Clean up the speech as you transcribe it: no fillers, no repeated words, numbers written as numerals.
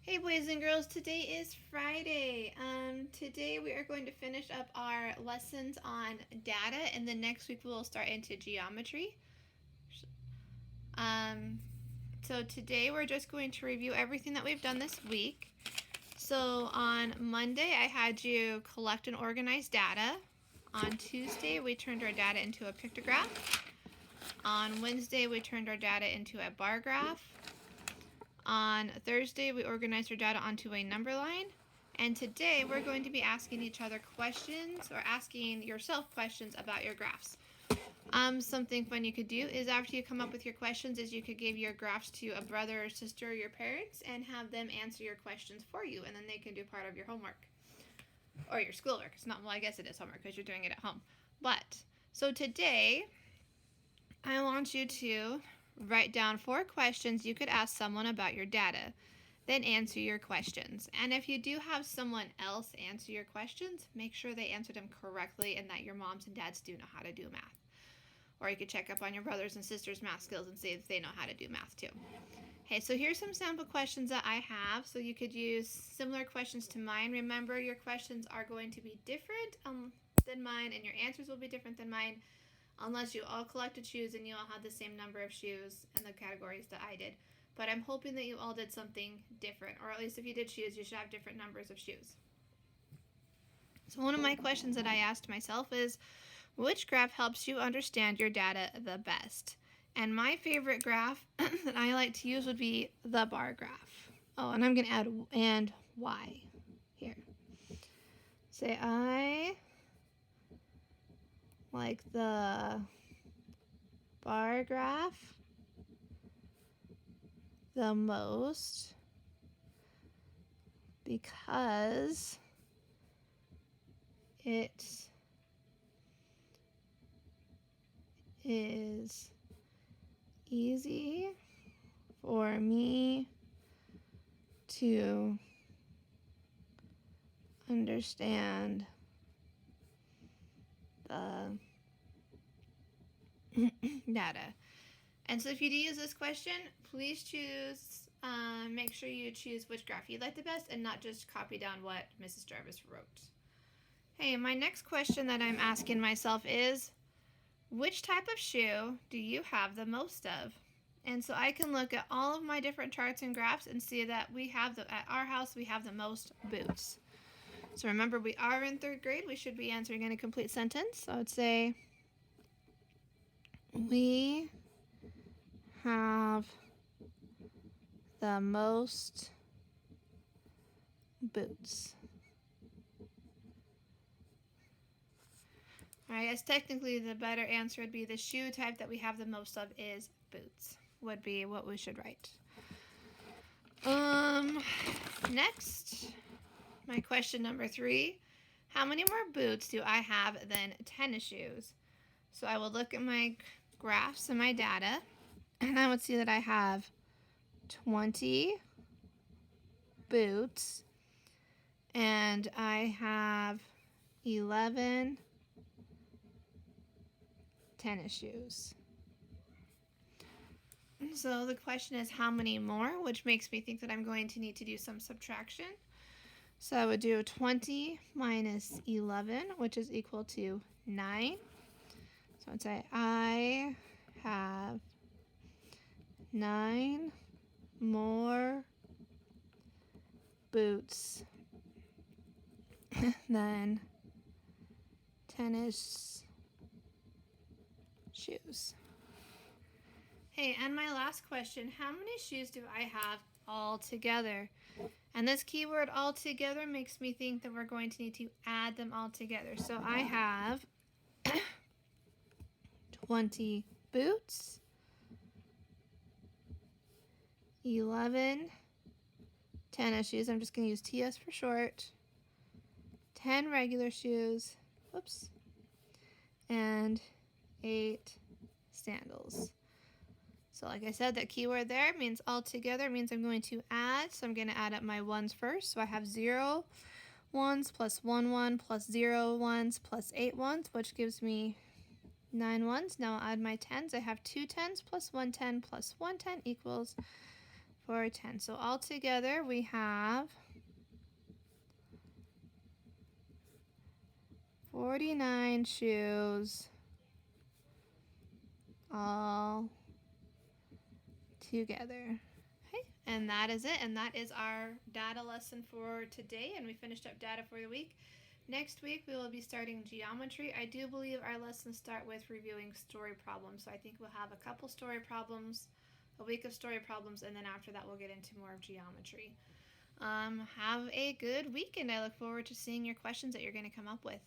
Hey boys and girls, today is Friday. Today we are going to finish up our lessons on data, and then next week we'll start into geometry. Um, so today we're just going to review everything that we've done this week. So on Monday I had you collect and organize data. On Tuesday we turned our data into a pictograph. On Wednesday we turned our data into a bar graph. On Thursday, we organized our data onto a number line. And today, we're going to be asking each other questions or asking yourself questions about your graphs. Something fun you could do is after you come up with your questions is you could give your graphs to a brother or sister or your parents and have them answer your questions for you, and then they can do part of your homework or your schoolwork. It's not, well, I guess it is homework because you're doing it at home. But, so today, I want you to write down 4 questions you could ask someone about your data. Then answer your questions. And if you do have someone else answer your questions, make sure they answer them correctly and that your moms and dads do know how to do math. Or you could check up on your brothers and sisters' math skills and see if they know how to do math too. Okay, so here's some sample questions that I have. So you could use similar questions to mine. Remember, your questions are going to be different than mine, and your answers will be different than mine, unless you all collected shoes and you all had the same number of shoes in the categories that I did. But I'm hoping that you all did something different, or at least if you did shoes, you should have different numbers of shoes. So one of my questions that I asked myself is, which graph helps you understand your data the best? And my favorite graph that I like to use would be the bar graph. Oh, and I'm going to add and why here. Say I like the bar graph the most because it is easy for me to understand the data. And so if you do use this question, please choose, make sure you choose which graph you like the best and not just copy down what Mrs. Jarvis wrote. Hey, my next question that I'm asking myself is, which type of shoe do you have the most of? And so I can look at all of my different charts and graphs and see that we have at our house we have the most boots. So remember, we are in 3rd grade. We should be answering in a complete sentence. So I would say we have the most boots. I guess technically the better answer would be the shoe type that we have the most of is boots, would be what we should write. Next, my question number 3, how many more boots do I have than tennis shoes? So I will look at my graphs and my data, and I would see that I have 20 boots, and I have 11 tennis shoes. So the question is how many more, which makes me think that I'm going to need to do some subtraction. So I would do 20 minus 11, which is equal to 9. So I'd say I have 9 more boots than tennis shoes. Hey, and my last question, how many shoes do I have all together? And this keyword all together makes me think that we're going to need to add them all together. So I have 20 boots, 11 tennis shoes, I'm just going to use TS for short, 10 regular shoes, whoops, and 8 sandals. So like I said, that keyword there means all together, means I'm going to add. So I'm going to add up my ones first. So I have 0 ones plus 1 1 plus 0 ones plus 8 ones, which gives me 9 ones. Now I'll add my tens. I have 2 tens plus 1 10 plus 1 10 equals for 10. So altogether we have 49 shoes all together. Okay, and that is it. And that is our data lesson for today. And we finished up data for the week. Next week we will be starting geometry. I do believe our lessons start with reviewing story problems. So I think we'll have a couple story problems, a week of story problems, and then after that we'll get into more of geometry. Have a good weekend. I look forward to seeing your questions that you're going to come up with.